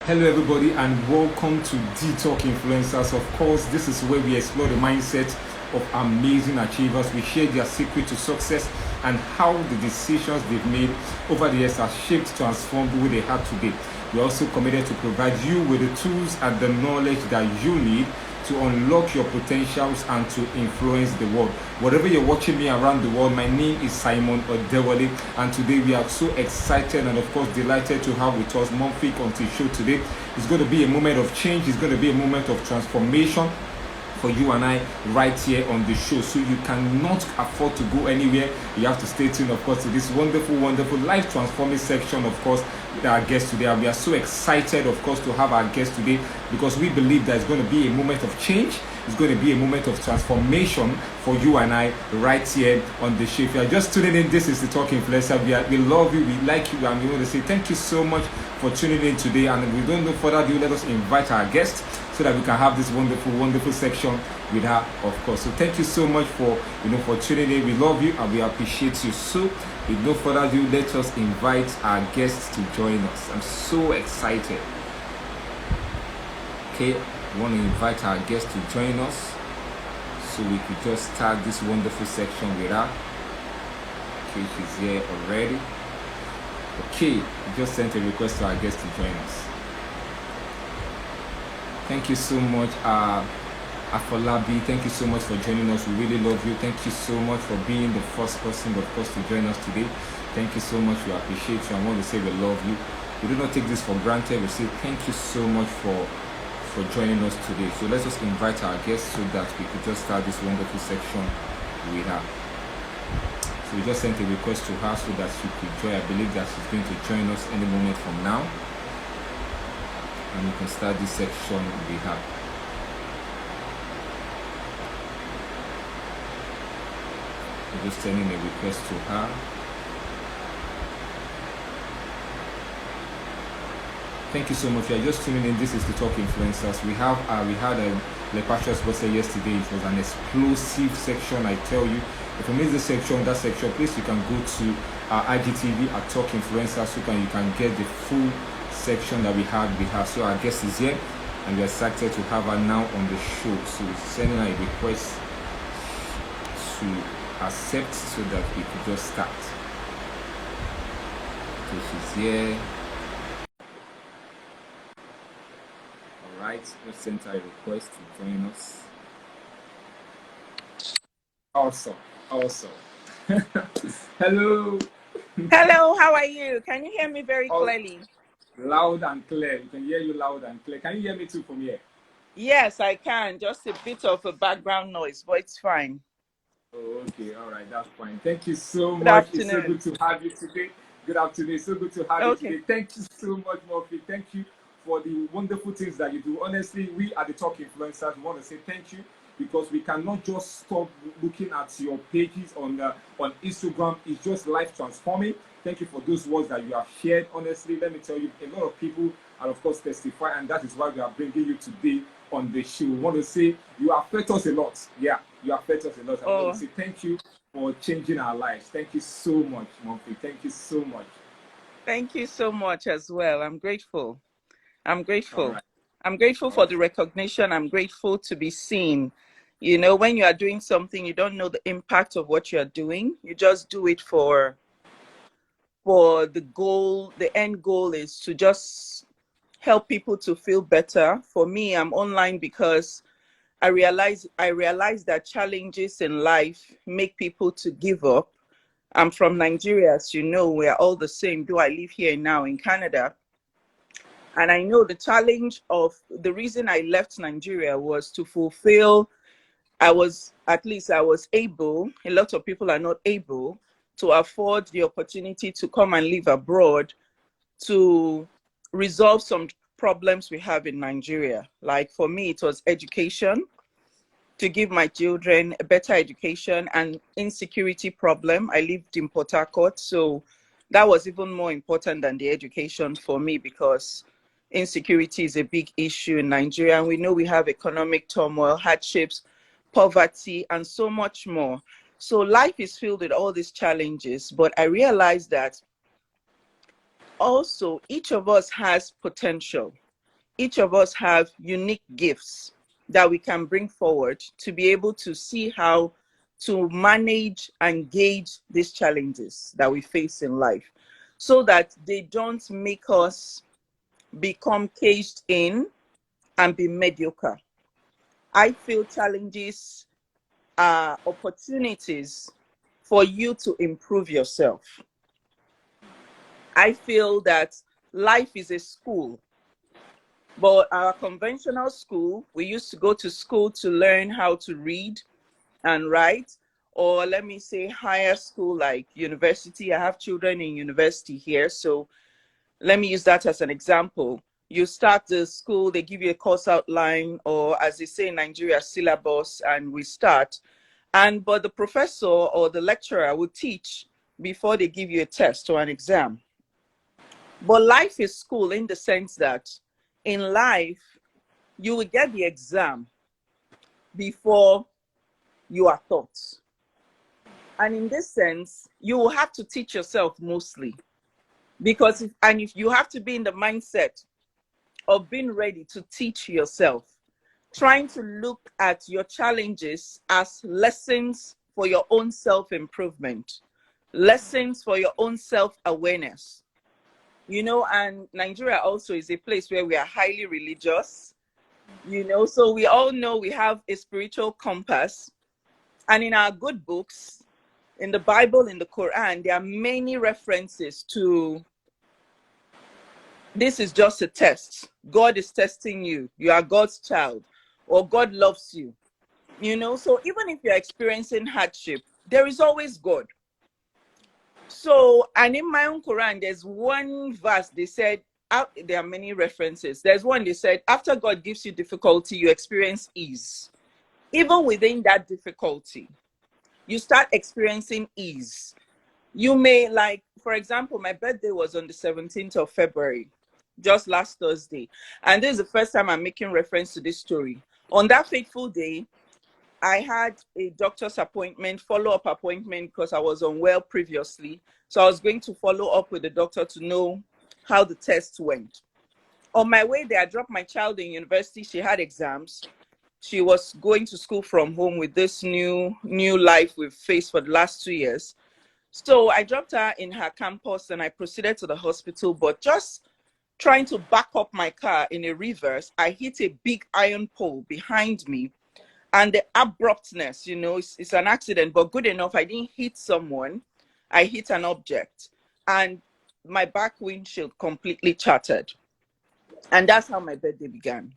Hello everybody and welcome to D-Talk Influencers. Of course, this is where we explore the mindset of amazing achievers. We share their secret to success and how the decisions they've made over the years have shaped, transformed who they are today. We're also committed to provide you with the tools and the knowledge that you need to unlock your potentials and to influence the world. Wherever you're watching me around the world, my name is Simon Odewale, and today we are so excited and of course delighted to have with us MOUNFIQ on the show today. It's going to be a moment of change. It's going to be a moment of transformation for you and I right here on the show. So you cannot afford to go anywhere. You have to stay tuned, of course, to this wonderful life transforming section, of course, with our guest today. And we are so excited, of course, to have our guest today because we believe that it's going to be a moment of change. It's going to be a moment of transformation for you and I right here on the show. If you are just tuning in, this is the Talk Influencer. We love you, we like you, and we want to say thank you so much for tuning in today. And if we don't know further ado, let us invite our guest so that we can have this wonderful section with her, of course. So thank you so much for tuning in. We love you and we appreciate you. So with no further ado, let us invite our guest to join us. I'm so excited. Okay, I want to invite our guest to join us so we could just start this wonderful section with her. Okay, she's here already. Okay, we just sent a request to our guest to join us. Thank you so much, Afolabi. Thank you so much for joining us. We really love you. Thank you so much for being the first person, of course, to join us today. Thank you so much. We appreciate you. I want to say we love you. We do not take this for granted. We say thank you so much for joining us today. So let's just invite our guest so that we could just start this wonderful section with her. So we just sent a request to her so that she could join. I believe that she's going to join us any moment from now. And we can start this section with her. We're just sending a request to her. Thank you so much. If you're just tuning in, this is the Talk Influencers. We had a Lepashas birthday yesterday. It was an explosive section, I tell you. If you miss that section, please you can go to our IGTV at Talk Influencers so you can get the full section that we had with her. So our guest is here and we're excited to have her now on the show. So we're sending her a request to accept so that we could just start. So she's here. Alright, let's send her a request to join us. Awesome. Hello. Hello, how are you? Can you hear me very clearly? Loud and clear. We can hear you loud and clear. Can you hear me too from here? Yes, I can. Just a bit of a background noise, but it's fine. Oh, okay. All right. That's fine. Thank you so Good much. afternoon. It's so good to have you today. Good afternoon. It's so good to have you today. Thank you so much, Murphy. Thank you for the wonderful things that you do. Honestly, we at the Talk Influencers want to say thank you because we cannot just stop looking at your pages on Instagram. It's just life transforming. Thank you for those words that you have shared. Honestly, let me tell you, a lot of people are of course testify, and that is why we are bringing you today on the show. We want to say you affect us a lot. Yeah, you affect us a lot. I want to say thank you for changing our lives. Thank you so much, Murphy. Thank you so much. Thank you so much as well. I'm grateful. I'm grateful. Right. I'm grateful for the recognition. I'm grateful to be seen. You know, when you are doing something, you don't know the impact of what you are doing. You just do it for the goal. The end goal is to just help people to feel better. For me, I'm online because I realize that challenges in life make people to give up. I'm from Nigeria, as you know, we are all the same, though I live here now in Canada. And I know the challenge of the reason I left Nigeria was to fulfill, I was able, a lot of people are not able to afford the opportunity to come and live abroad to resolve some problems we have in Nigeria. Like for me, it was education, to give my children a better education, and insecurity problem. I lived in Port Harcourt, so that was even more important than the education for me because insecurity is a big issue in Nigeria. And we know we have economic turmoil, hardships, poverty, and so much more. So life is filled with all these challenges, but I realized that also each of us has potential. each of us have unique gifts that we can bring forward to be able to see how to manage and gauge these challenges that we face in life, so that they don't make us become caged in and be mediocre. I feel challenges are opportunities for you to improve yourself. I feel that life is a school, but our conventional school, we used to go to school to learn how to read and write, or let me say higher school like university. I have children in university here, so let me use that as an example. You start the school, they give you a course outline, or as they say in Nigeria, syllabus, and we start. But the professor or the lecturer will teach before they give you a test or an exam. But life is school in the sense that in life, you will get the exam before you are taught. And in this sense, you will have to teach yourself mostly. Because if you have to be in the mindset of being ready to teach yourself, trying to look at your challenges as lessons for your own self-improvement, lessons for your own self-awareness. You know, and Nigeria also is a place where we are highly religious, you know, so we all know we have a spiritual compass. And in our good books, in the Bible, in the Quran, there are many references to this is just a test. God is testing you. You are God's child, or God loves you. You know, so even if you're experiencing hardship, there is always God. So, and in my own Quran, there's one verse they said, there are many references. There's one they said, after God gives you difficulty, you experience ease. Even within that difficulty, you start experiencing ease. You may, like, for example, my birthday was on the 17th of February, just last Thursday. And this is the first time I'm making reference to this story. On that fateful day, I had a doctor's appointment, follow-up appointment, because I was unwell previously. So I was going to follow up with the doctor to know how the tests went. On my way there, I dropped my child in university. She had exams. She was going to school from home with this new life we've faced for the last 2 years. So I dropped her in her campus and I proceeded to the hospital, but just trying to back up my car in a reverse, I hit a big iron pole behind me. And the abruptness, you know, it's an accident, but good enough, I didn't hit someone. I hit an object. And my back windshield completely shattered. And that's how my birthday began.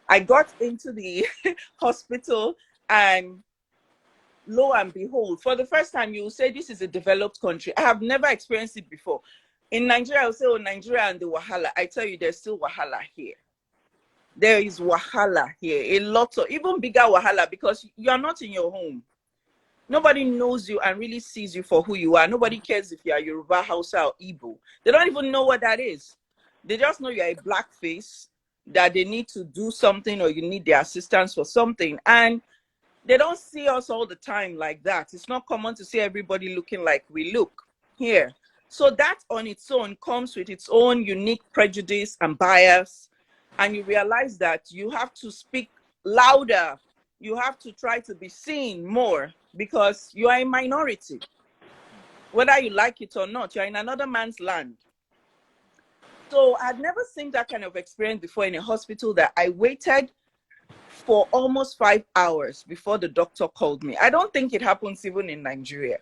I got into the hospital, and lo and behold, for the first time, you will say this is a developed country. I have never experienced it before. In Nigeria, I will say, oh, Nigeria and the wahala. I tell you, there's still wahala here. There is wahala here, a lot of, even bigger wahala, because you are not in your home. Nobody knows you and really sees you for who you are. Nobody cares if you are Yoruba, Hausa, or Igbo. They don't even know what that is. They just know you are a black face, that they need to do something or you need their assistance for something. And they don't see us all the time like that. It's not common to see everybody looking like we look here. So that on its own comes with its own unique prejudice and bias. And you realize that you have to speak louder. You have to try to be seen more because you are a minority. Whether you like it or not, you're in another man's land. So I'd never seen that kind of experience before in a hospital, that I waited for almost 5 hours before the doctor called me. I don't think it happens even in Nigeria.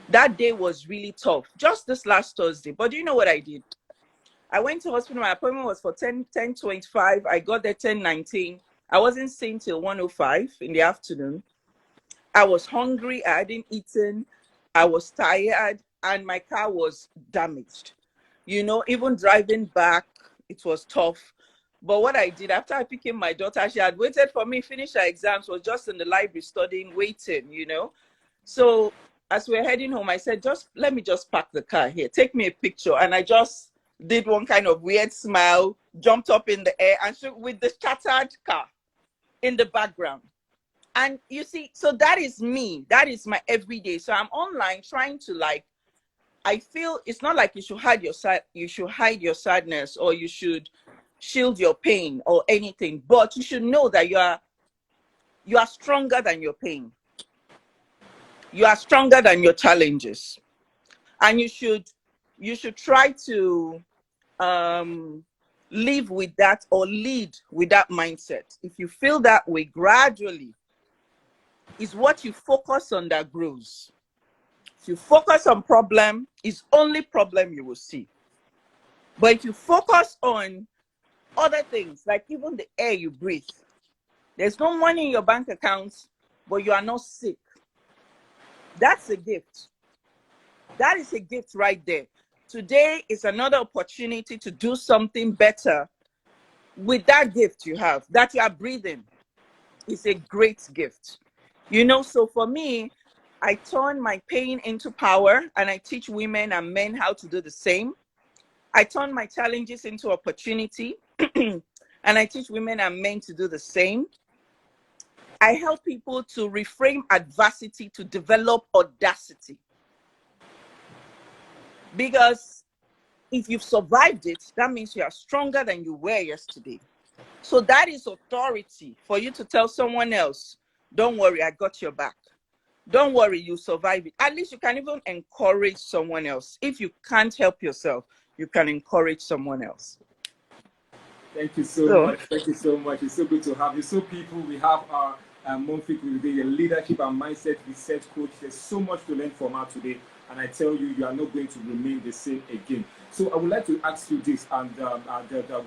That day was really tough, just this last Thursday. But do you know what I did? I went to hospital. My appointment was for 10:25. I got there 10:19. I wasn't seen till 1:05 in the afternoon. I was hungry. I hadn't eaten. I was tired, and my car was damaged. You know, even driving back, it was tough. But what I did, after I picked my daughter, she had waited for me, finished her exams, was just in the library studying, waiting, you know. So as we were heading home, I said, let me just park the car here. Take me a picture. And I just did one kind of weird smile, jumped up in the air, and with the shattered car in the background. And you see, so that is me. That is my everyday. So I'm online trying to, like, I feel it's not like you should hide your sadness, or you should shield your pain or anything, but you should know that you are stronger than your pain. You are stronger than your challenges, and you should try to live with that, or lead with that mindset. If you feel that way, gradually is what you focus on that grows. If you focus on problem, it's only problem you will see. But if you focus on other things, like even the air you breathe, there's no money in your bank account, but you are not sick. That's a gift. That is a gift right there. Today is another opportunity to do something better with that gift you have, that you are breathing. It's a great gift. You know, so for me, I turn my pain into power, and I teach women and men how to do the same. I turn my challenges into opportunity, and I teach women and men to do the same. I help people to reframe adversity to develop audacity. Because if you've survived it, that means you are stronger than you were yesterday. So that is authority for you to tell someone else, don't worry, I got your back. Don't worry, you survive it. At least you can even encourage someone else. If you can't help yourself, you can encourage someone else. Thank you so much. Thank you so much. It's so good to have you. So people, we have our MOUNFIQ today, a leadership and mindset research coach. There's so much to learn from her today. And I tell you, you are not going to remain the same again. So I would like to ask you this, and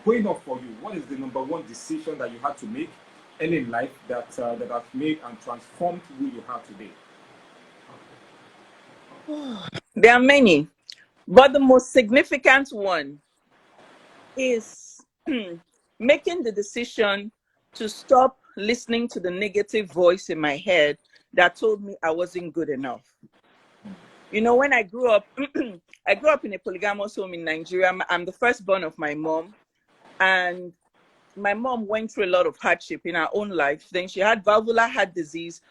going up for you, what is the number one decision that you had to make early in life that has made and transformed who you are today? There are many, but the most significant one is making the decision to stop listening to the negative voice in my head that told me I wasn't good enough. You know, when I grew up, I grew up in a polygamous home in Nigeria. I'm the firstborn of my mom, and my mom went through a lot of hardship in her own life. Then she had valvular heart disease.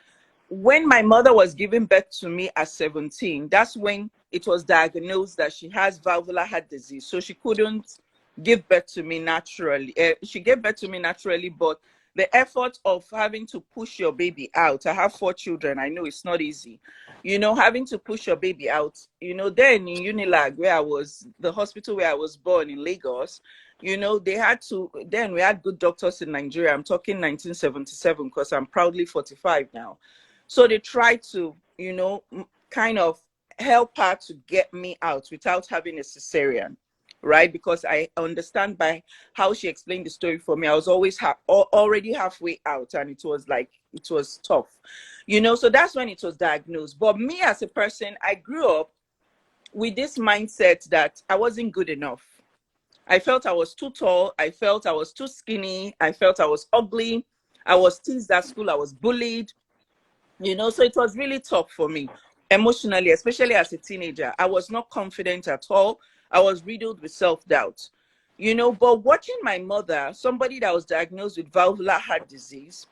When my mother was giving birth to me at 17, that's when it was diagnosed that she has valvular heart disease. So she couldn't give birth to me naturally. She gave birth to me naturally, but the effort of having to push your baby out, I have 4 children, I know it's not easy. You know, having to push your baby out, you know, then in Unilag, where I was, the hospital where I was born in Lagos, you know, they had to, then we had good doctors in Nigeria. I'm talking 1977, because I'm proudly 45 now. So they tried to, you know, kind of help her to get me out without having a cesarean. Right, because I understand by how she explained the story for me, I was always already halfway out, and it was tough, you know. So that's when it was diagnosed. But me as a person, I grew up with this mindset that I wasn't good enough. I felt I was too tall. I felt I was too skinny. I felt I was ugly. I was teased at school. I was bullied, you know. So it was really tough for me emotionally, especially as a teenager. I was not confident at all. I was riddled with self-doubt, you know. But watching my mother, somebody that was diagnosed with valvular heart disease,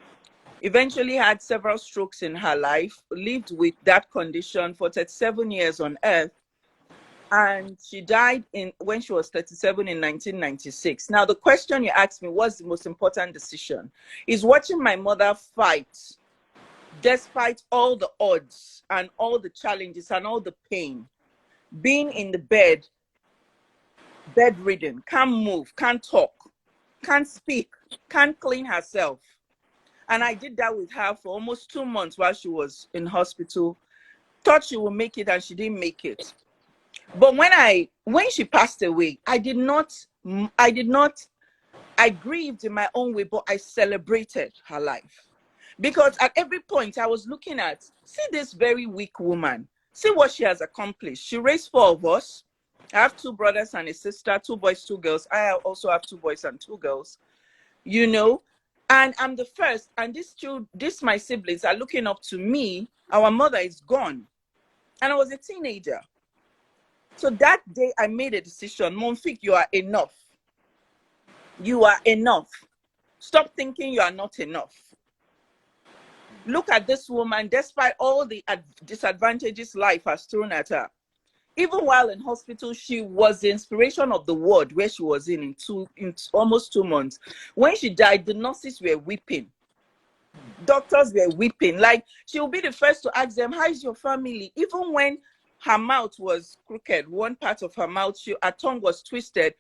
eventually had several strokes in her life, lived with that condition for 37 years on earth, and she died when she was 37 in 1996. Now, the question you asked me, what's the most important decision, is watching my mother fight despite all the odds and all the challenges and all the pain, being in the bedridden, can't move, can't talk, can't speak, can't clean herself. And I did that with her for almost 2 months while she was in hospital. Thought she would make it, and she didn't make it. But when she passed away, I grieved in my own way, but I celebrated her life. Because at every point I was looking at, see this very weak woman, see what she has accomplished. She raised 4 of us. I have 2 brothers and a sister, 2 boys, 2 girls. I also have 2 boys and 2 girls, you know, and I'm the first. And these my siblings are looking up to me. Our mother is gone. And I was a teenager. So that day I made a decision. MOUNFIQ, you are enough. You are enough. Stop thinking you are not enough. Look at this woman, despite all the disadvantages life has thrown at her. Even while in hospital, she was the inspiration of the ward where she was in almost 2 months. When she died, the nurses were weeping. Doctors were weeping. Like, she will be the first to ask them, how is your family? Even when her mouth was crooked, one part of her mouth, her tongue was twisted.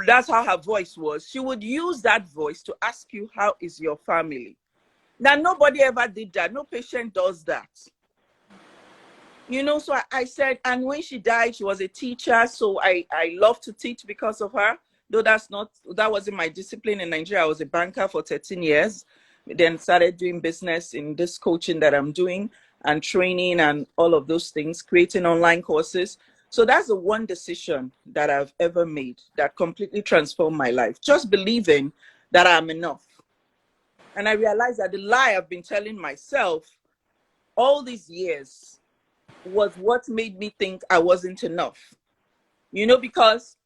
That's how her voice was. She would use that voice to ask you, how is your family? Now, nobody ever did that. No patient does that. You know, so I said, and when she died, she was a teacher. So I love to teach because of her. Though that wasn't my discipline in Nigeria. I was a banker for 13 years. Then started doing business in this coaching that I'm doing and training and all of those things, creating online courses. So that's the one decision that I've ever made that completely transformed my life. Just believing that I'm enough. And I realized that the lie I've been telling myself all these years was what made me think I wasn't enough. You know, because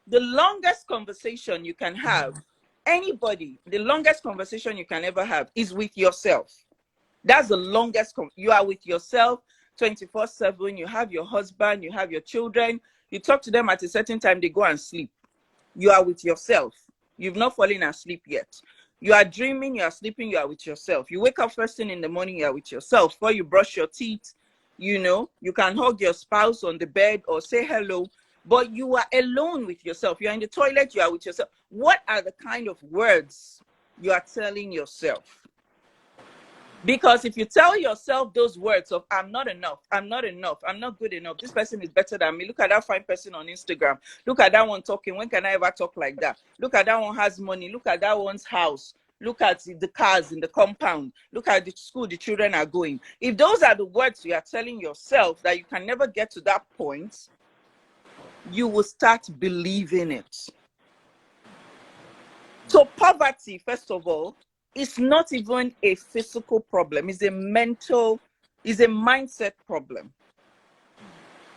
the longest conversation you can have, anybody, the longest conversation you can ever have is with yourself. That's the longest. You are with yourself 24/7. You have your husband, you have your children. You talk to them at a certain time, they go and sleep. You are with yourself. You've not fallen asleep yet. You are dreaming, you are sleeping, you are with yourself. You wake up first thing in the morning, you are with yourself. Before you brush your teeth, you know, you can hug your spouse on the bed or say hello, but you are alone with yourself. You're in the toilet, you are with yourself. What are the kind of words you are telling yourself? Because if you tell yourself those words of, I'm not enough, I'm not enough, I'm not good enough, this person is better than me. Look at that fine person on Instagram. Look at that one talking. When can I ever talk like that? Look at that one has money. Look at that one's house. Look at the cars in the compound. Look at the school the children are going. If those are the words you are telling yourself that you can never get to that point, you will start believing it. So poverty, first of all, it's not even a physical problem. It's a mental, it's a mindset problem.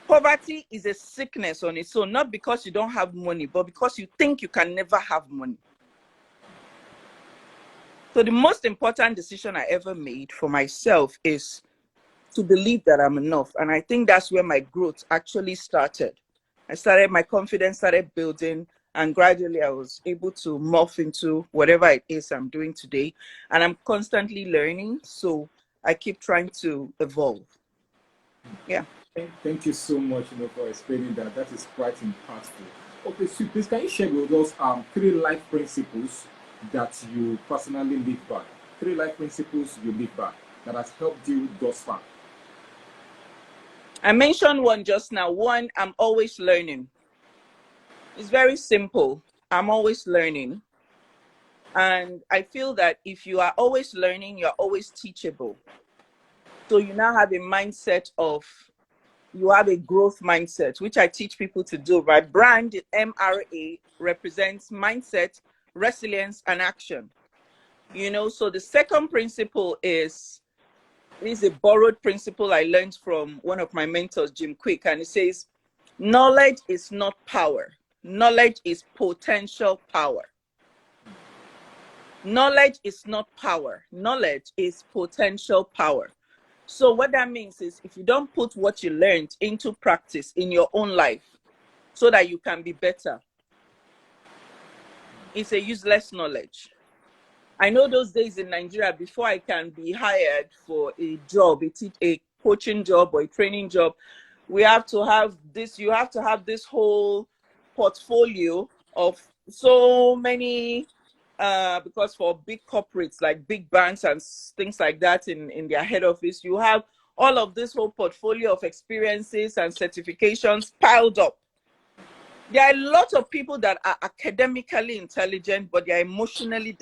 Poverty is a sickness on its own, not because you don't have money, but because you think you can never have money. So the most important decision I ever made for myself is to believe that I'm enough. And I think that's where my growth actually started. My confidence started building. And gradually I was able to morph into whatever it is I'm doing today. And I'm constantly learning. So I keep trying to evolve. Yeah. Thank you so much, for explaining that. That is quite impactful. Okay, so please can you share with us 3 life principles that you personally live by? 3 life principles you live by that has helped you thus far. I mentioned one just now. One, I'm always learning. It's very simple. I'm always learning. And I feel that if you are always learning, you're always teachable. So you now have a mindset of, you have a growth mindset, which I teach people to do. My brand, MRA, represents mindset, resilience, and action. You know, so the second principle is a borrowed principle I learned from one of my mentors, Jim Quick. And it says, knowledge is not power. Knowledge is potential power. Knowledge is not power. Knowledge is potential power. So what that means is if you don't put what you learned into practice in your own life so that you can be better, it's a useless knowledge. I know those days in Nigeria, before I can be hired for a job, a coaching job or a training job, we have to have this, you have to have this whole portfolio of so many, because for big corporates like big banks and things like that in their head office, you have all of this whole portfolio of experiences and certifications piled up. There are a lot of people that are academically intelligent, but they are emotionally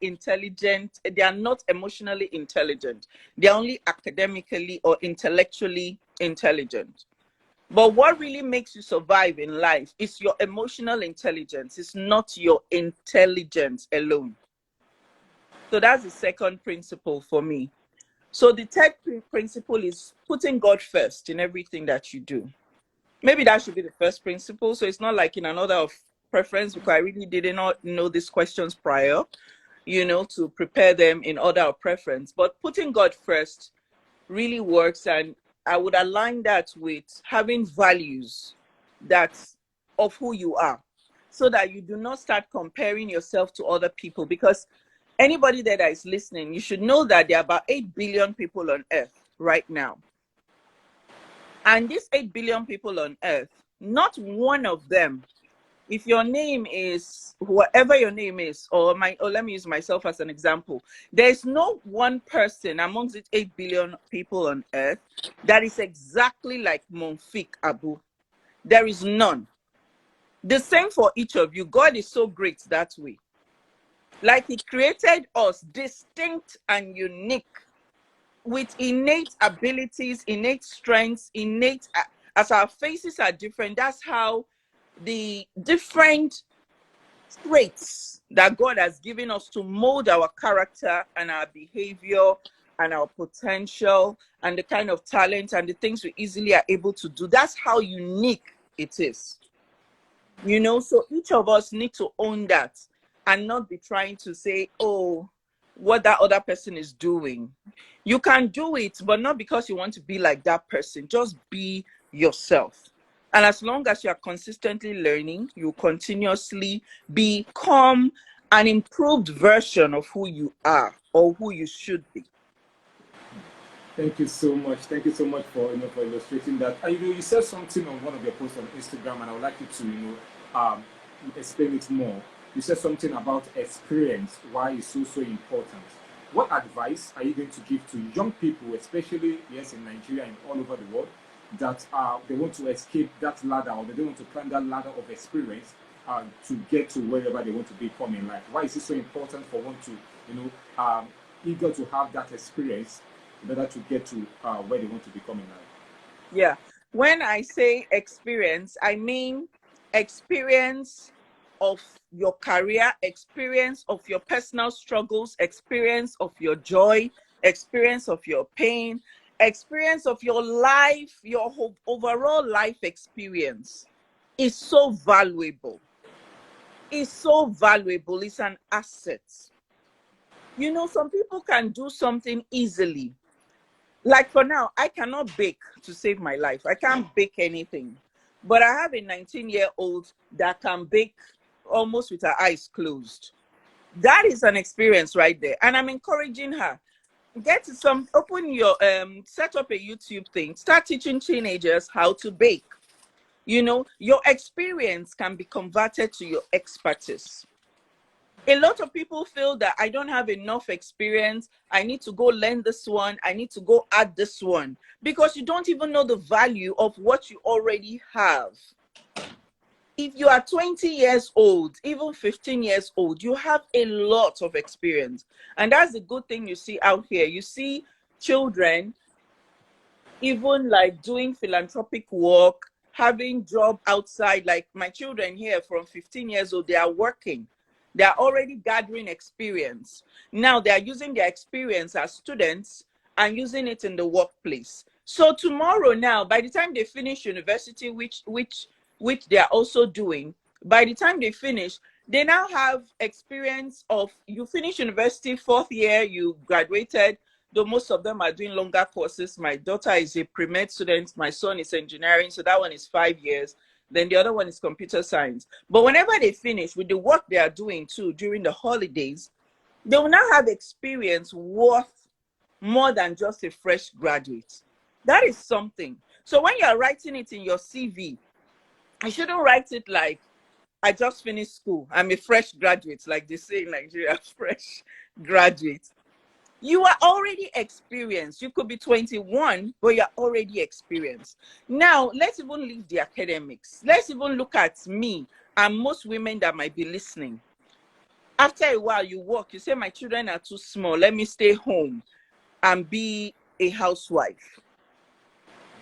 intelligent. They are not emotionally intelligent. They are only academically or intellectually intelligent. But what really makes you survive in life is your emotional intelligence. It's not your intelligence alone. So that's the second principle for me. So the third principle is putting God first in everything that you do. Maybe that should be the first principle. So it's not like in an order of preference, because I really did not know these questions prior, to prepare them in order of preference. But putting God first really works. And I would align that with having values that's of who you are, so that you do not start comparing yourself to other people. Because anybody that is listening, you should know that there are about 8 billion people on earth right now. And these 8 billion people on earth, not one of them, if your name is whatever your name is, or let me use myself as an example, there's no one person amongst the 8 billion people on earth that is exactly like MOUNFIQ Abu. There is none. The same for each of you. God is so great that way. Like he created us distinct and unique, with innate abilities, innate strengths, innate, as our faces are different, that's how the different traits that God has given us to mold our character and our behavior and our potential and the kind of talent and the things we easily are able to do. That's how unique it is. You know, so each of us need to own that and not be trying to say, oh, what that other person is doing. You can do it, but not because you want to be like that person. Just be yourself. And as long as you are consistently learning, you continuously become an improved version of who you are or who you should be. Thank you so much. Thank you so much for for illustrating that. You said something on one of your posts on Instagram, and I would like you to explain it more. You said something about experience, why it's so important. What advice are you going to give to young people, especially in Nigeria and all over the world, that they want to escape that ladder, or they don't want to climb that ladder of experience to get to wherever they want to become in life? Why is it so important for one to eager to have that experience in order to get to where they want to become in life? Yeah. When I say experience, I mean experience of your career, experience of your personal struggles, experience of your joy, experience of your pain, experience of your life, your overall life experience is so valuable. It's so valuable. It's an asset. You know, some people can do something easily. Like for now, I cannot bake to save my life. I can't bake anything. But I have a 19-year-old that can bake almost with her eyes closed. That is an experience right there. And I'm encouraging her. Set up a YouTube thing. Start teaching teenagers how to bake. You know, your experience can be converted to your expertise. A lot of people feel that I don't have enough experience. I need to go learn this one. I need to go add this one, because you don't even know the value of what you already have. If you are 20 years old, even 15 years old, you have a lot of experience. And that's the good thing you see out here. You see children even like doing philanthropic work, having job outside. Like my children here from 15 years old, they are working. They are already gathering experience. Now they are using their experience as students and using it in the workplace. So tomorrow now, by the time they finish university, which they are also doing, by the time they finish, they now have experience of, you finish university, 4th year, you graduated, though most of them are doing longer courses. My daughter is a pre-med student. My son is engineering, so that one is 5 years. Then the other one is computer science. But whenever they finish with the work they are doing too during the holidays, they will now have experience worth more than just a fresh graduate. That is something. So when you're writing it in your CV, I shouldn't write it like, I just finished school, I'm a fresh graduate, like they say in Nigeria, fresh graduate. You are already experienced. You could be 21, but you're already experienced. Now, let's even leave the academics. Let's even look at me and most women that might be listening. After a while, you work, you say, my children are too small, let me stay home and be a housewife.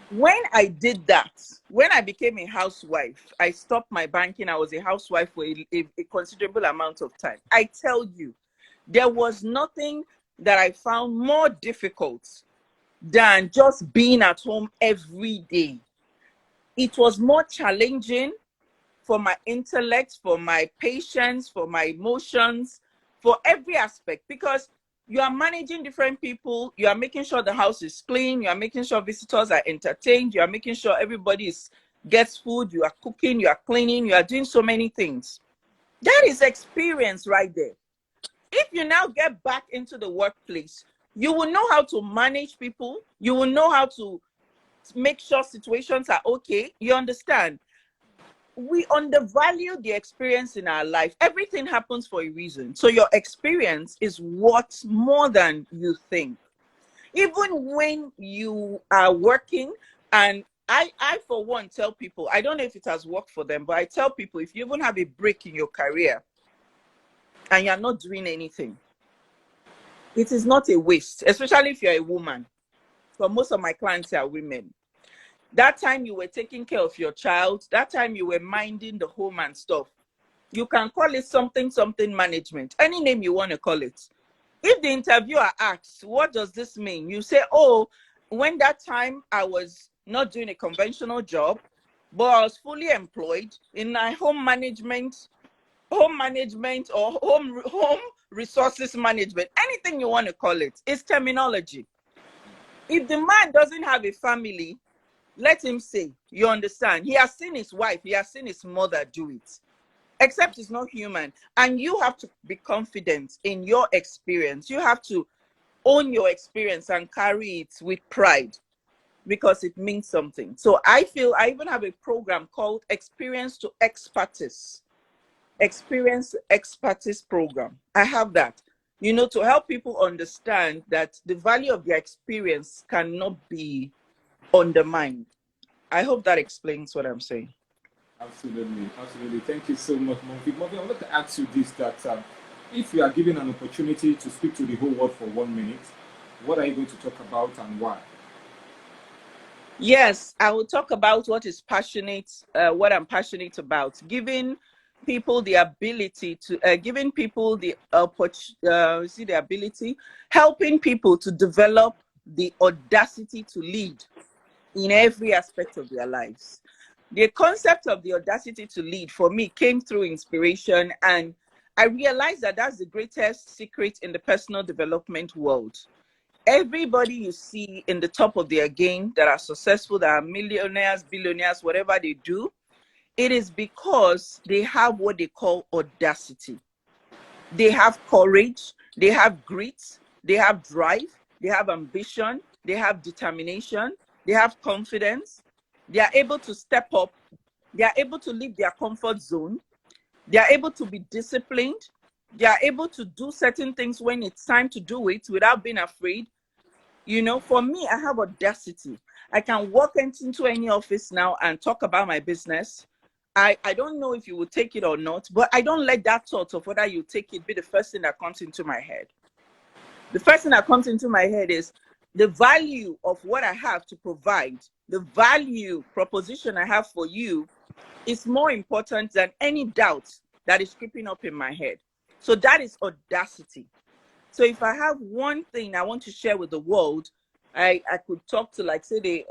When I did that, when I became a housewife, I stopped my banking. I was a housewife for a considerable amount of time. I tell you, there was nothing that I found more difficult than just being at home every day. It was more challenging for my intellect, for my patience, for my emotions, for every aspect, because You are managing different people. You are making sure the house is clean. You are making sure visitors are entertained. You are making sure everybody gets food. You are cooking. You are cleaning. You are doing so many things. That is experience right there. If you now get back into the workplace, you will know how to manage people. You will know how to make sure situations are okay. You understand? We undervalue the experience in our life. Everything happens for a reason. So your experience is what's more than you think. Even when you are working, and I for one tell people, I don't know if it has worked for them, but I tell people, if you even have a break in your career and you're not doing anything, it is not a waste, especially if you're a woman. So most of my clients are women. That time you were taking care of your child, that time you were minding the home and stuff, you can call it something management, any name you want to call it. If the interviewer asks, what does this mean? You say, oh, when that time I was not doing a conventional job, but I was fully employed in my home management or home resources management, anything you want to call it. It's terminology. If the man doesn't have a family, let him say, you understand? He has seen his wife, he has seen his mother do it. Except it's not human. And you have to be confident in your experience. You have to own your experience and carry it with pride because it means something. So I feel I even have a program called Experience to Expertise. Experience to Expertise program. I have that, you know, to help people understand that the value of their experience cannot be undermined. I hope that explains what I'm saying. Absolutely, absolutely. Thank you so much, MOUNFIQ. MOUNFIQ, I would like to ask you this: that if you are given an opportunity to speak to the whole world for 1 minute, what are you going to talk about and why? Yes, I will talk about what I'm passionate about, giving people the ability to, giving people the the ability, helping people to develop the audacity to lead in every aspect of their lives. The concept of the audacity to lead for me came through inspiration, and I realized that that's the greatest secret in the personal development world. Everybody you see in the top of their game that are successful, that are millionaires, billionaires, whatever they do, it is because they have what they call audacity. They have courage, they have grit, they have drive, they have ambition, they have determination, they have confidence. They are able to step up, they are able to leave their comfort zone, they are able to be disciplined, they are able to do certain things when it's time to do it without being afraid. You know, for me, I have audacity. I can walk into any office now and talk about my business. I don't know if you will take it or not, but I don't let that thought of whether you take it be the first thing that comes into my head. The first thing that comes into my head is the value of what I have to provide, the value proposition I have for you is more important than any doubt that is creeping up in my head. So that is audacity. So if I have one thing I want to share with the world, I could talk to, like, say,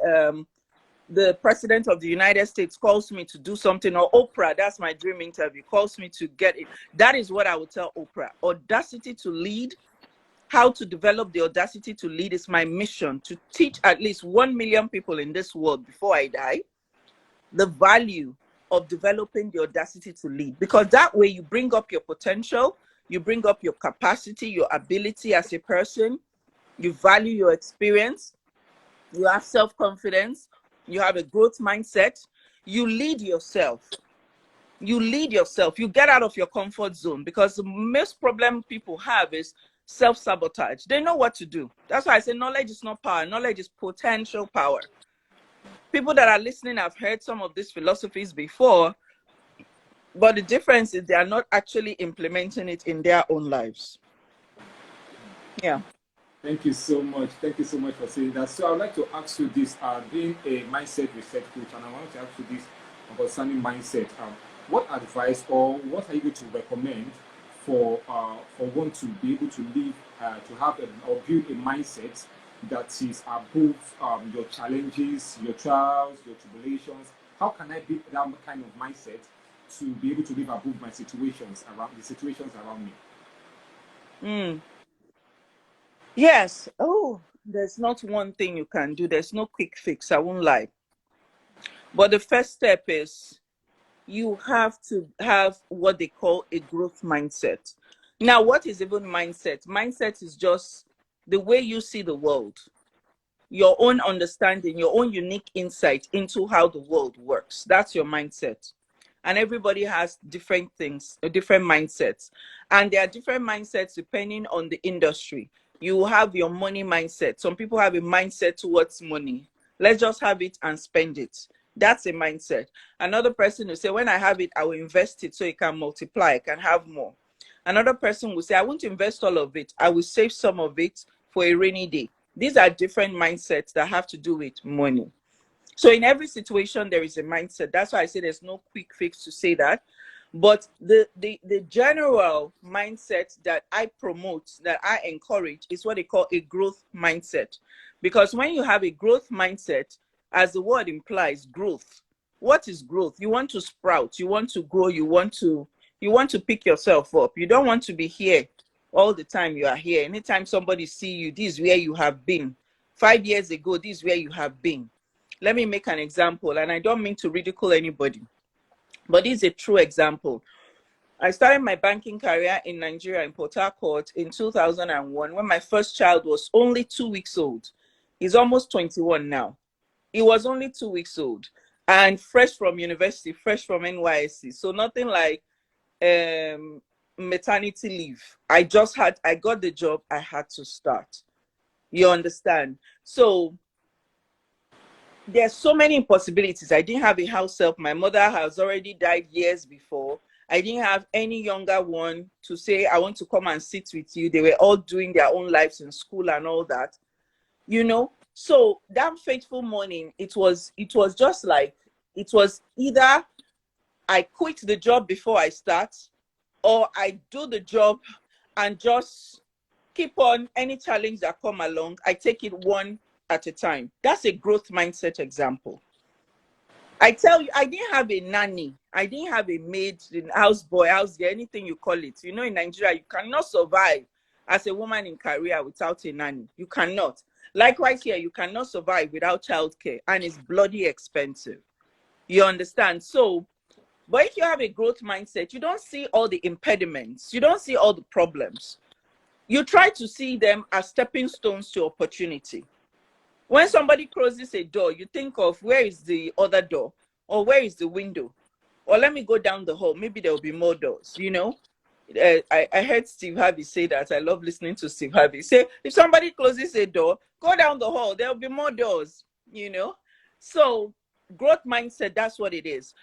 the president of the United States calls me to do something, or Oprah, that's my dream interview, calls me to get it. That is what I would tell Oprah. Audacity to lead, how to develop the audacity to lead is my mission, to teach at least 1 million people in this world before I die the value of developing the audacity to lead, because that way you bring up your potential, you bring up your capacity, your ability as a person, you value your experience, you have self-confidence, you have a growth mindset, you lead yourself. You lead yourself, you get out of your comfort zone, because the most problem people have is self-sabotage. They know what to do. That's why I say knowledge is not power, knowledge is potential power. People that are listening have heard some of these philosophies before, but the difference is they are not actually implementing it in their own lives. Yeah. Thank you so much. Thank you so much for saying that. So I would like to ask you this, being a mindset research coach, and I want to ask you this concerning mindset. What advice or what are you going to recommend for one to be able to live, to have or build a mindset that is above your challenges, your trials, your tribulations? How can I build that kind of mindset to be able to live above my situations around the situations around me? Yes. Oh, there's not one thing you can do. There's no quick fix. I won't lie. But the first step is you have to have what they call a growth mindset. Now, what is even mindset? Mindset is just the way you see the world, your own understanding, your own unique insight into how the world works. That's your mindset. And everybody has different things, different mindsets. And there are different mindsets depending on the industry. You have your money mindset. Some people have a mindset towards money. Let's just have it and spend it. That's a mindset. Another person will say, when I have it, I will invest it so it can multiply, I can have more. Another person will say, I won't invest all of it. I will save some of it for a rainy day. These are different mindsets that have to do with money. So in every situation, there is a mindset. That's why I say there's no quick fix to say that. But the general mindset that I promote, that I encourage, is what they call a growth mindset. Because when you have a growth mindset, as the word implies, growth. What is growth? You want to sprout, you want to grow, you want to pick yourself up. You don't want to be here all the time. You are here. Anytime somebody see you, this is where you have been. 5 years ago, this is where you have been. Let me make an example, and I don't mean to ridicule anybody, but this is a true example. I started my banking career in Nigeria, in Port Harcourt, in 2001, when my first child was only 2 weeks old. He's almost 21 now. He was only 2 weeks old and fresh from university, fresh from NYSC. So nothing like maternity leave. I got the job, I had to start. You understand? So there's so many impossibilities. I didn't have a house help. My mother has already died years before. I didn't have any younger one to say, I want to come and sit with you. They were all doing their own lives in school and all that, you know. So that fateful morning, it was just like, it was either I quit the job before I start, or I do the job and just keep on any challenge that come along. I take it one at a time. That's a growth mindset example. I tell you, I didn't have a nanny. I didn't have a maid, house boy, house girl, anything you call it. You know, in Nigeria, you cannot survive as a woman in career without a nanny. You cannot. Likewise here, you cannot survive without childcare, and it's bloody expensive. You understand? So, but if you have a growth mindset, you don't see all the impediments. You don't see all the problems. You try to see them as stepping stones to opportunity. When somebody closes a door, you think of, where is the other door? Or where is the window? Or let me go down the hall. Maybe there will be more doors, you know? I heard Steve Harvey say that. I love listening to Steve Harvey. Say, if somebody closes a door, go down the hall. There will be more doors, you know? So growth mindset, that's what it is.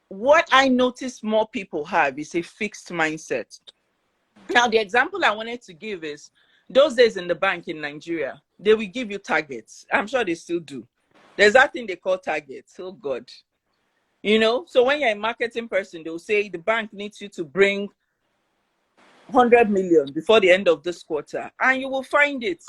What I notice more people have is a fixed mindset. Now, the example I wanted to give is, those days in the bank in Nigeria, they will give you targets. I'm sure they still do. There's that thing they call targets. Oh, God. You know, so when you're a marketing person, they'll say the bank needs you to bring 100 million before the end of this quarter, and you will find it,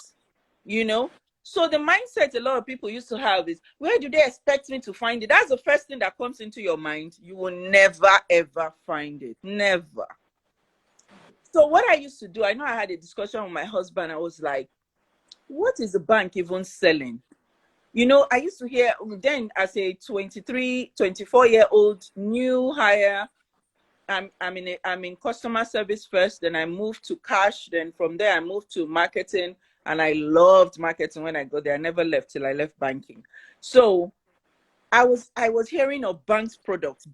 you know. So the mindset a lot of people used to have is, where do they expect me to find it? That's the first thing that comes into your mind. You will never, ever find it. Never. So what I used to do, I know I had a discussion with my husband. I was like, what is the bank even selling? You know, I used to hear then, as a 23, 24-year-old new hire, I'm in customer service first, then I moved to cash, then from there I moved to marketing, and I loved marketing when I got there. I never left till I left banking. So I was hearing of banks products.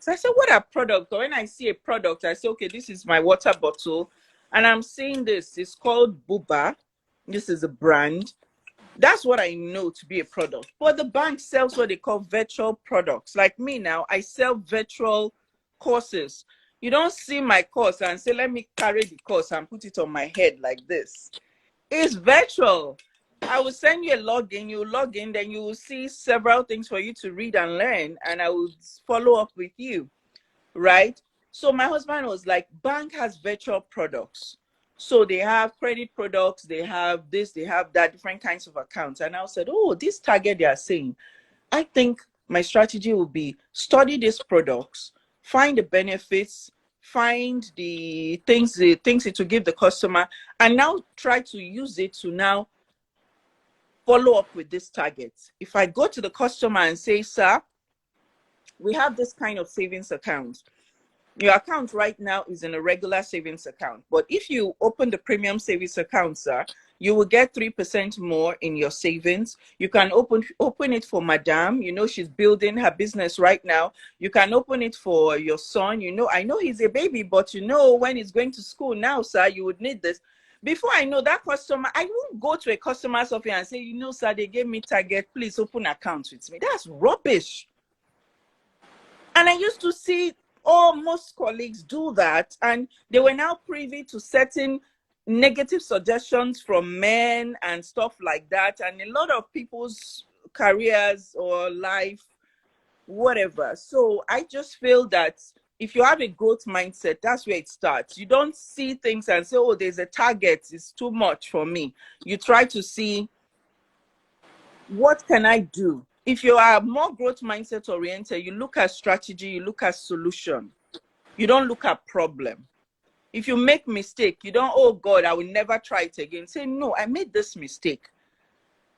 I said, what are products? But when I see a product, I say, okay, this is my water bottle, and I'm seeing this. It's called Buba. This is a brand. That's what I know to be a product. But the bank sells what they call virtual products. Like me now, I sell virtual courses. You don't see my course and say, let me carry the course and put it on my head like this. It's virtual. I will send you a login, you log in, then you will see several things for you to read and learn, and I will follow up with you, right? So my husband was like, bank has virtual products. So they have credit products, they have this, they have that, different kinds of accounts. And I said, oh, this target they are saying, I think my strategy will be study these products, find the benefits, find the things it will give the customer, and now try to use it to now follow up with this target. If I go to the customer and say, sir, we have this kind of savings account. Your account right now is in a regular savings account, but if you open the premium savings account, sir, you will get 3% more in your savings. You can open it for madam. You know, she's building her business right now. You can open it for your son. You know, I know he's a baby, but you know, when he's going to school now, sir, you would need this. Before I know that customer, I won't go to a customer's office and say, you know, sir, they gave me target, please open account with me. That's rubbish. And I used to see most colleagues do that, and they were now privy to certain negative suggestions from men and stuff like that, and a lot of people's careers or life, whatever. So I just feel that if you have a growth mindset, that's where it starts. You don't see things and say, oh, there's a target, it's too much for me. You try to see, what can I do? If you are more growth mindset oriented, you look at strategy, you look at solution. You don't look at problem. If you make mistake, you don't, oh God, I will never try it again. Say, no, I made this mistake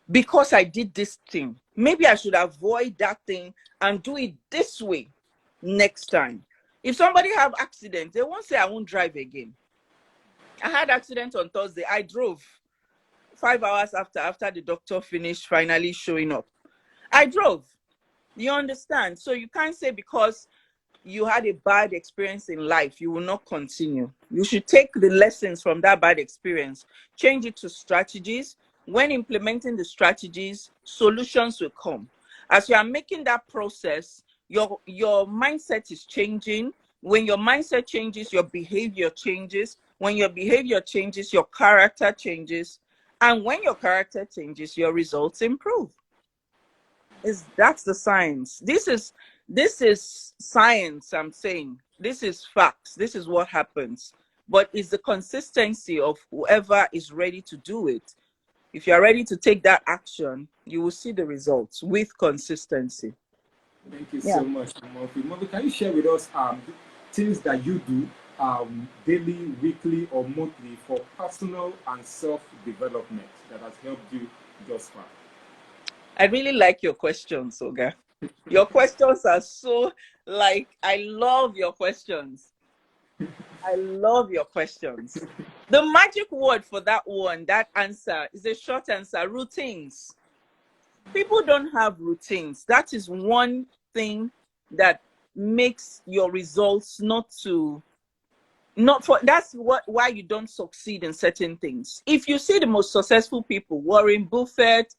because I did this thing. Maybe I should avoid that thing and do it this way next time. If somebody have accident, they won't say, I won't drive again. I had accident on Thursday. I drove 5 hours after the doctor finished finally showing up. I drove. You understand? So you can't say because you had a bad experience in life, you will not continue. You should take the lessons from that bad experience, change it to strategies. When implementing the strategies, solutions will come. As you are making that process, your mindset is changing. When your mindset changes, your behavior changes. When your behavior changes, your character changes. And when your character changes, your results improve. That's the science. This is science. I'm saying this is facts. This is what happens. But it's the consistency of whoever is ready to do it. If you're ready to take that action, you will see the results with consistency. Thank you so much, MOUNFIQ. MOUNFIQ, can you share with us things that you do daily, weekly, or monthly for personal and self-development that has helped you thus far? I really like your questions, Oga. Your questions are so, like, I love your questions. I love your questions. The magic word for that one, that answer, is a short answer: routines. People don't have routines. That is one thing that makes your results that's why you don't succeed in certain things. If you see the most successful people, Warren Buffett,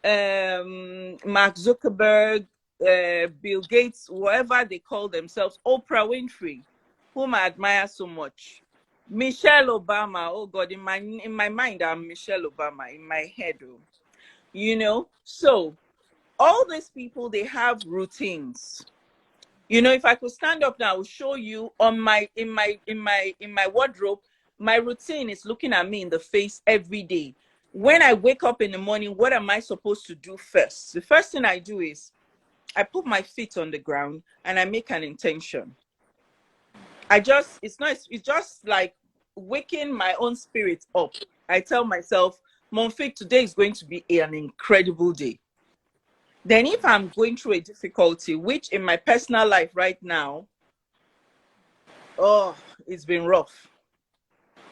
Mark Zuckerberg, Bill Gates, whatever they call themselves, Oprah Winfrey, whom I admire so much, Michelle Obama. Oh God, in my mind, I'm Michelle Obama. In my head, you know. So all these people, they have routines. You know, if I could stand up now, I will show you on in my wardrobe. My routine is looking at me in the face every day. When I wake up in the morning, what am I supposed to do first? The first thing I do is I put my feet on the ground and I make an intention. It's just like waking my own spirit up. I tell myself, MOUNFIQ, today is going to be an incredible day. Then if I'm going through a difficulty, which in my personal life right now, oh, it's been rough.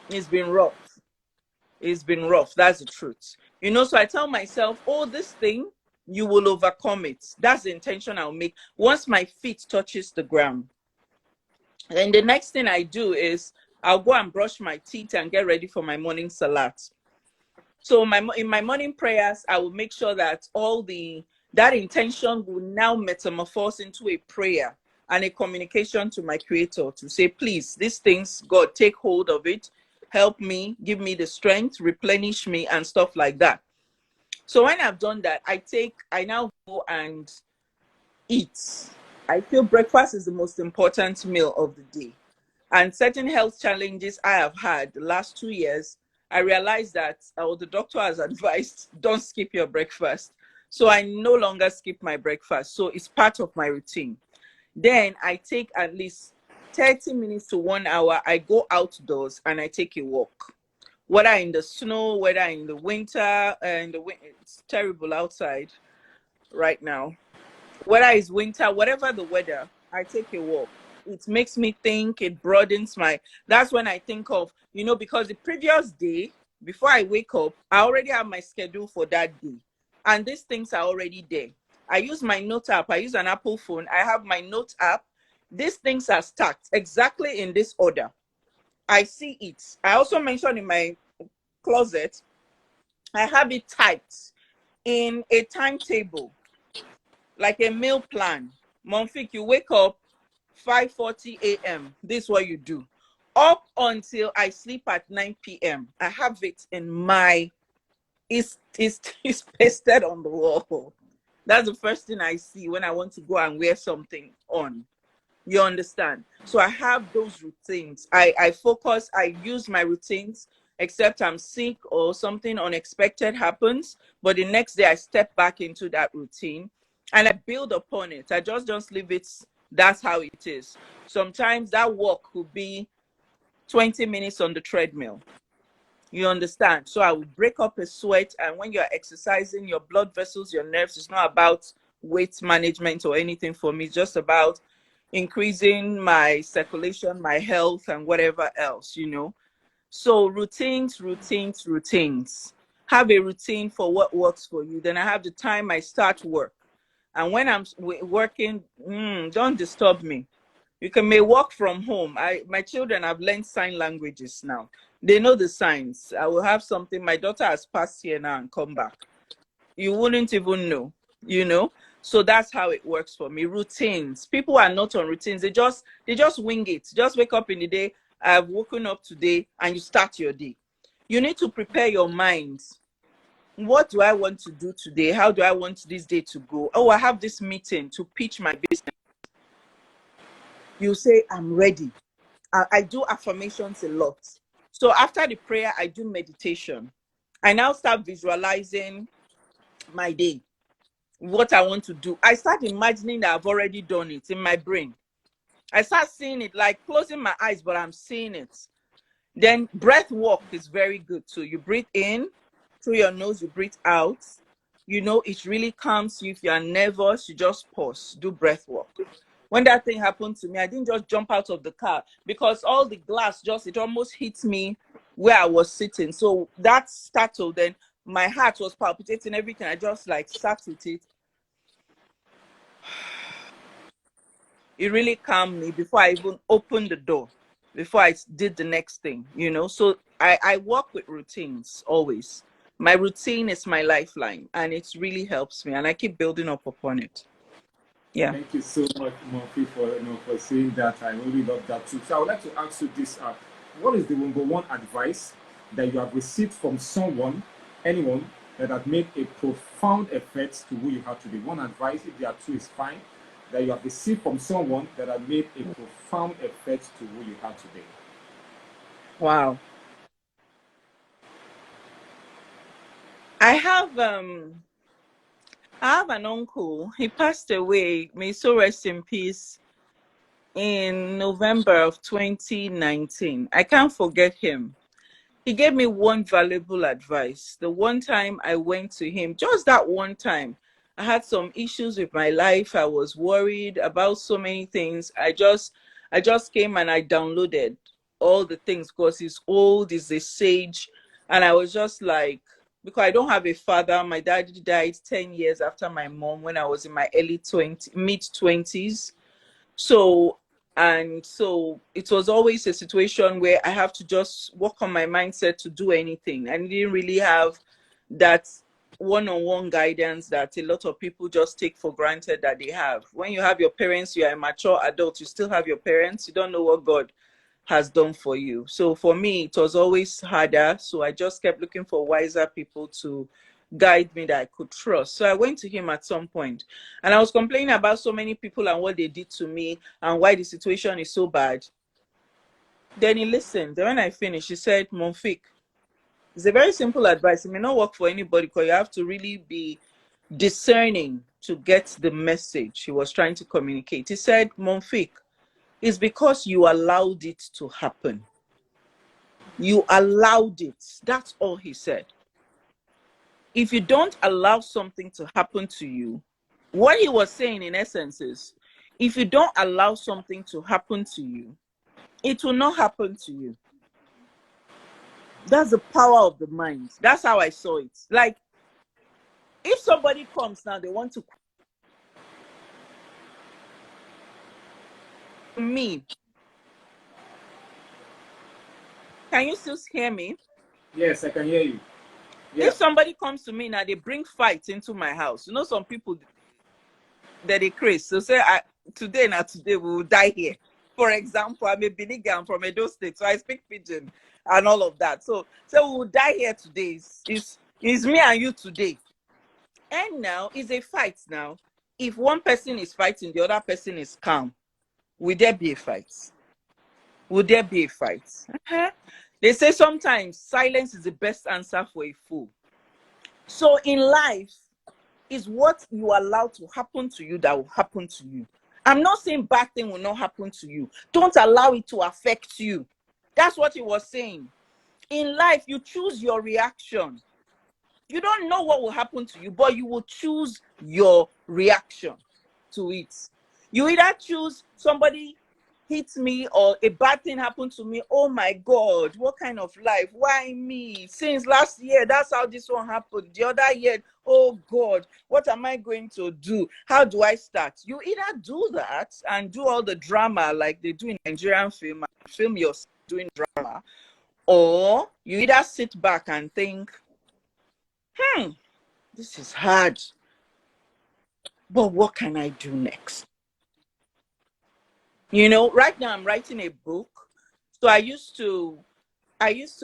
It's been rough. It's been rough. That's the truth. You know, so I tell myself, oh, this thing, you will overcome it. That's the intention I'll make once my feet touches the ground. And the next thing I do is I'll go and brush my teeth and get ready for my morning salat. So in my morning prayers, I will make sure that that intention will now metamorphose into a prayer and a communication to my creator to say, please, these things, God, take hold of it. Help me, give me the strength, replenish me, and stuff like that. So when I've done that, I now go and eat. I feel breakfast is the most important meal of the day. And certain health challenges I have had the last 2 years, I realized that the doctor has advised, don't skip your breakfast. So I no longer skip my breakfast. So it's part of my routine. Then I take at least 30 minutes to 1 hour, I go outdoors and I take a walk. Whether in the snow, whether in the winter, it's terrible outside right now. Whether it's winter, whatever the weather, I take a walk. It makes me think, it broadens my, that's when I think of, because the previous day, before I wake up, I already have my schedule for that day. And these things are already there. I use my note app. I use an Apple phone. I have my note app. These things are stacked exactly in this order. I see it. I also mentioned in my closet, I have it typed in a timetable, like a meal plan. MOUNFIQ, you wake up 5:40 a.m. This is what you do. Up until I sleep at 9 p.m. I have it in my, it's pasted on the wall. That's the first thing I see when I want to go and wear something on. You understand? So I have those routines. I focus, I use my routines, except I'm sick or something unexpected happens. But the next day I step back into that routine and I build upon it. I just leave it. That's how it is. Sometimes that walk could be 20 minutes on the treadmill. You understand? So I will break up a sweat. And when you're exercising, your blood vessels, your nerves, it's not about weight management or anything for me. It's just about increasing my circulation, my health, and whatever else, So routines. Have a routine for what works for you. Then I have the time I start work. And when I'm working, don't disturb me. You may work from home. My children have learned sign languages now. They know the signs. I will have something. My daughter has passed here now and come back. You wouldn't even know, So that's how it works for me. Routines. People are not on routines. They just wing it. Just wake up in the day. I've woken up today, and you start your day. You need to prepare your mind. What do I want to do today? How do I want this day to go? Oh, I have this meeting to pitch my business. You say, I'm ready. I do affirmations a lot. So after the prayer, I do meditation. I now start visualizing my day, what I want to do. I start imagining that I've already done it in my brain. I start seeing it, like closing my eyes, but I'm seeing it. Then breath work is very good too. You breathe in through your nose, you breathe out. It really calms you. If you are nervous, you just pause, do breath work. When that thing happened to me, I didn't just jump out of the car because all the glass it almost hit me where I was sitting. So that startled, then my heart was palpitating, everything. I just sat with it. It really calmed me before I even opened the door, before I did the next thing, So I work with routines always. My routine is my lifeline, and it really helps me, and I keep building up upon it. Yeah. Thank you so much, MOUNFIQ, for saying that. I really love that too. So I would like to ask you this: what is the number one advice that you have received from anyone that has made a profound effect to who you are today? One advice, if there are two, is fine. That you have received from someone that has made a profound effect to who you are today. Wow. I have an uncle. He passed away. May so rest in peace. In November of 2019. I can't forget him. He gave me one valuable advice. The one time I went to him, just that one time, I had some issues with my life. I was worried about so many things. I just came and I downloaded all the things because he's old, he's a sage. And I was just like, because I don't have a father. My dad died 10 years after my mom when I was in my mid-20s. So it was always a situation where I have to just work on my mindset to do anything. I didn't really have that one-on-one guidance that a lot of people just take for granted that they have. When you have your parents, you are a mature adult, you still have your parents, you don't know what God has done for you. So for me, it was always harder. So I just kept looking for wiser people to guide me that I could trust. So I went to him at some point and I was complaining about so many people and what they did to me and why the situation is so bad. Then he listened. Then when I finished, he said, MOUNFIQ, it's a very simple advice. It may not work for anybody because you have to really be discerning to get the message he was trying to communicate. He said, MOUNFIQ, is because you allowed it to happen. You allowed it. That's all he said. If you don't allow something to happen to you, what he was saying in essence is, if you don't allow something to happen to you, it will not happen to you. That's the power of the mind. That's how I saw it. Like, if somebody comes now, they want to me. Can you still hear me? Yes, I can hear you. Yeah. If somebody comes to me now, they bring fights into my house. You know, some people that they crazy. So say, today we will die here. For example, I'm a Binigan from Edo State, so I speak Pidgin and all of that. So we will die here today. It's me and you today. And now is a fight now. If one person is fighting, the other person is calm. Will there be a fight? Will there be a fight? They say sometimes silence is the best answer for a fool. So in life, is what you allow to happen to you that will happen to you. I'm not saying bad thing will not happen to you. Don't allow it to affect you. That's what he was saying. In life, you choose your reaction. You don't know what will happen to you, but you will choose your reaction to it. You either choose somebody hits me or a bad thing happened to me. Oh my God, what kind of life? Why me? Since last year, that's how this one happened. The other year, oh God, what am I going to do? How do I start? You either do that and do all the drama like they do in Nigerian film, and film yourself doing drama, or you either sit back and think, this is hard, but what can I do next? You know, right now I'm writing a book. So I used to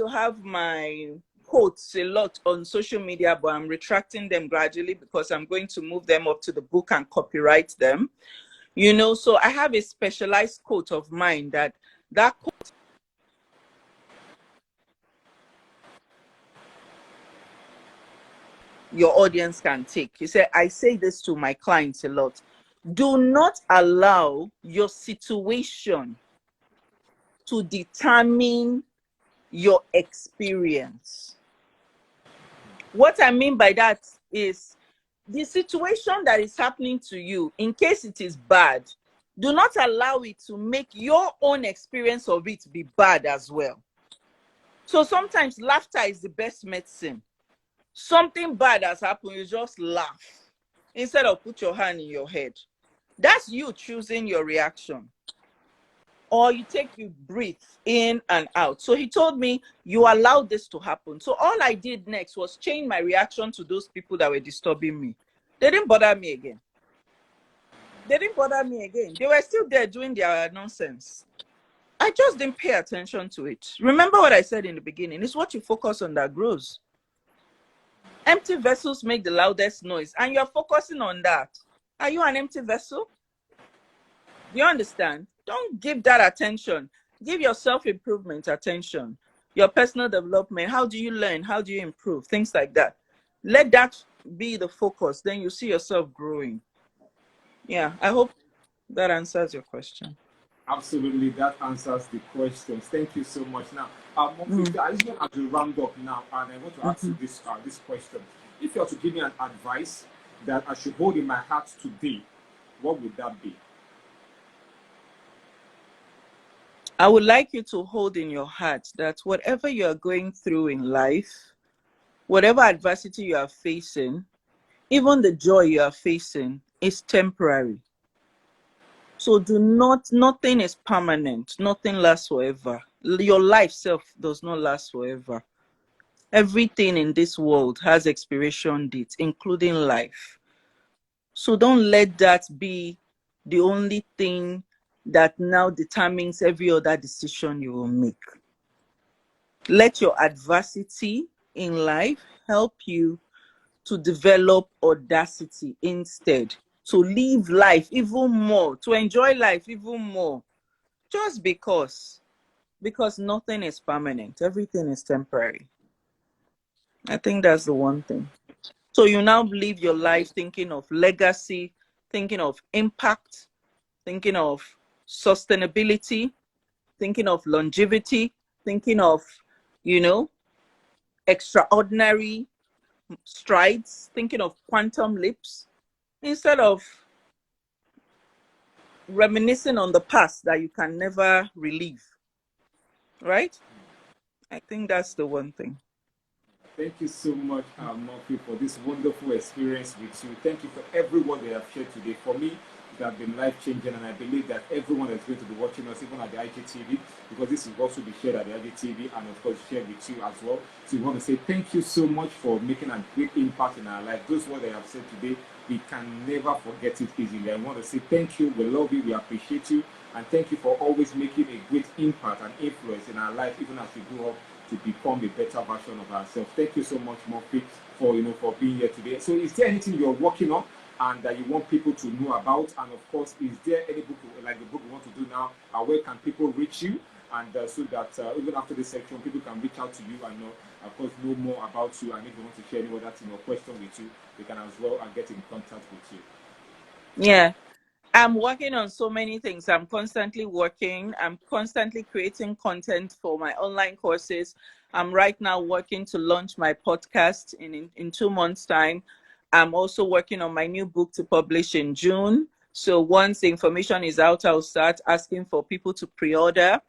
have my quotes a lot on social media, but I'm retracting them gradually because I'm going to move them up to the book and copyright them. You know, so I have a specialized quote of mine that quote your audience can take. He said, I say this to my clients a lot. Do not allow your situation to determine your experience. What I mean by that is the situation that is happening to you, in case it is bad, do not allow it to make your own experience of it be bad as well. So sometimes laughter is the best medicine. Something bad has happened, you just laugh instead of put your hand in your head. That's you choosing your reaction. Or you breathe in and out. So he told me, you allowed this to happen. So all I did next was change my reaction to those people that were disturbing me. They didn't bother me again. They were still there doing their nonsense. I just didn't pay attention to it. Remember what I said in the beginning. It's what you focus on that grows. Empty vessels make the loudest noise, and you're focusing on that. Are you an empty vessel? Do you understand? Don't give that attention. Give your self-improvement attention, your personal development. How do you learn? How do you improve? Things like that. Let that be the focus. Then you see yourself growing. Yeah, I hope that answers your question. Absolutely, that answers the questions. Thank you so much. Now, MOUNFIQ, I just want to round up now, and I want to ask you this question. If you were to give me an advice that I should hold in my heart today, what would that be? I would like you to hold in your heart that whatever you are going through in life, whatever adversity you are facing, even the joy you are facing is temporary. So nothing is permanent. Nothing lasts forever. Your life self does not last forever. Everything in this world has expiration dates, including life. So don't let that be the only thing that now determines every other decision you will make. Let your adversity in life help you to develop audacity instead, to live life even more, to enjoy life even more. Just because nothing is permanent, everything is temporary. I think that's the one thing. So you now live your life thinking of legacy, thinking of impact, thinking of sustainability, thinking of longevity, thinking of, you know, extraordinary strides, thinking of quantum leaps, instead of reminiscing on the past that you can never relive. Right? I think that's the one thing. Thank you so much, Murphy, for this wonderful experience with you. Thank you for everyone they have shared today. For me, it has been life changing, and I believe that everyone is going to be watching us, even at the IGTV, because this will also be shared at the IGTV and, of course, shared with you as well. So, we want to say thank you so much for making a great impact in our life. Those words they have said today, we can never forget it easily. I want to say thank you. We love you. We appreciate you. And thank you for always making a great impact and influence in our life, even as we grow up to become a better version of ourselves. Thank you so much, Murphy, for for being here today. So, is there anything you're working on and that you want people to know about? And of course, is there any book like the book you want to do now? Where can people reach you? And so that even after this section, people can reach out to you and of course, know more about you. And if you want to share any other thing or question with you, they can as well get in contact with you. Yeah. I'm working on so many things. I'm constantly working. I'm constantly creating content for my online courses. I'm right now working to launch my podcast in 2 months' time. I'm also working on my new book to publish in June. So once the information is out, I'll start asking for people to pre-order.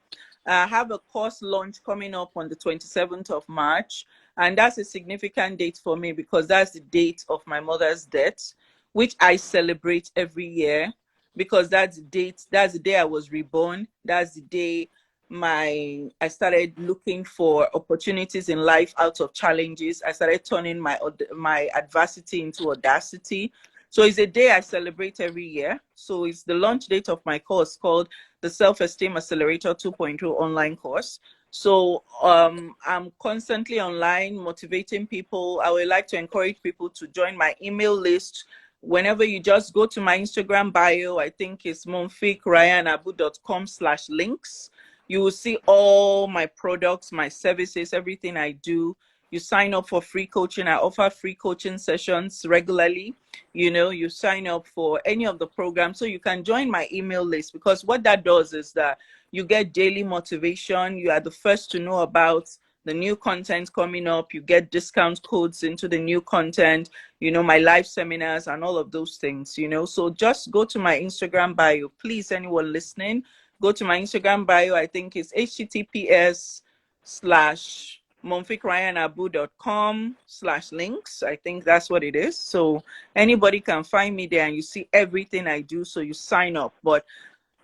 I have a course launch coming up on the 27th of March. And that's a significant date for me because that's the date of my mother's death, which I celebrate every year. Because that's the day I was reborn. That's the day I started looking for opportunities in life out of challenges. I started turning my adversity into audacity. So it's a day I celebrate every year. So it's the launch date of my course called the Self-Esteem Accelerator 2.0 online course. So I'm constantly online motivating people. I would like to encourage people to join my email list. Whenever you just go to my Instagram bio, I think it's mounfiq.raiyanabu.com/links. You will see all my products, my services, everything I do. You sign up for free coaching. I offer free coaching sessions regularly. You sign up for any of the programs so you can join my email list, because what that does is that you get daily motivation. You are the first to know about the new content coming up. You get discount codes into the new content, my live seminars and all of those things, So just go to my Instagram bio. Please, anyone listening, go to my Instagram bio. I think it's https://mounfiqraiyanabu.com/links. I think that's what it is. So anybody can find me there and you see everything I do. So you sign up. But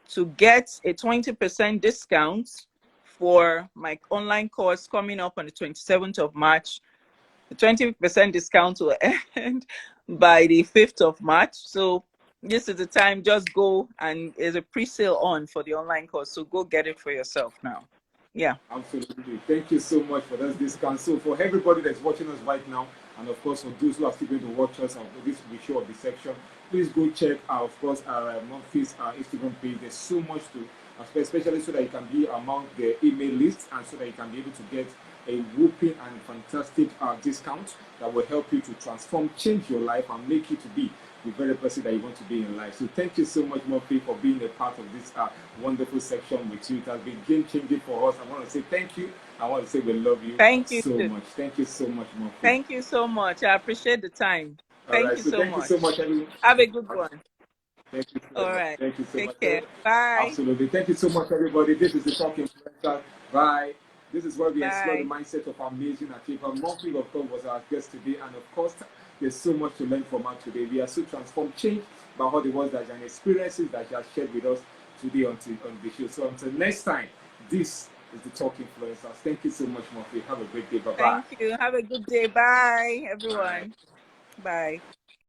to get a 20% discount for my online course coming up on the 27th of March, the 20% discount will end by the 5th of March. So this is the time. Just go, and there's a pre-sale on for the online course. So go get it for yourself now. Yeah. Absolutely. Thank you so much for this discount. So for everybody that's watching us right now, and of course for those who are still going to watch us on this show of the section, please go check out, of course, our Murphy's Instagram page. There's so much to, especially so that you can be among the email list and so that you can be able to get a whooping and fantastic discount that will help you to transform, change your life, and make you to be the very person that you want to be in life. So thank you so much, Murphy, for being a part of this wonderful section with you. It has been game changing for us. I want to say thank you. I want to say we love you so much. Thank you so much, Murphy. Thank you so much. I appreciate the time. Thank you so thank much. You so much, everyone. Have a good one. Thank you so All much. right. Thank you so Take much. care. Bye. Absolutely. Thank you so much, everybody. This is the Talking Influencer. Bye. This is where we explore the mindset of amazing achievers. MOUNFIQ, of course, was our guest today, and of course, there's so much to learn from her today. We are so transformed, changed by all the words that and experiences that she has shared with us today on the show. So until next time, this is the Talk Influencers. Thank you so much, Murphy. Have a great day. Bye-bye. Thank you. Have a good day. Bye, everyone. Bye.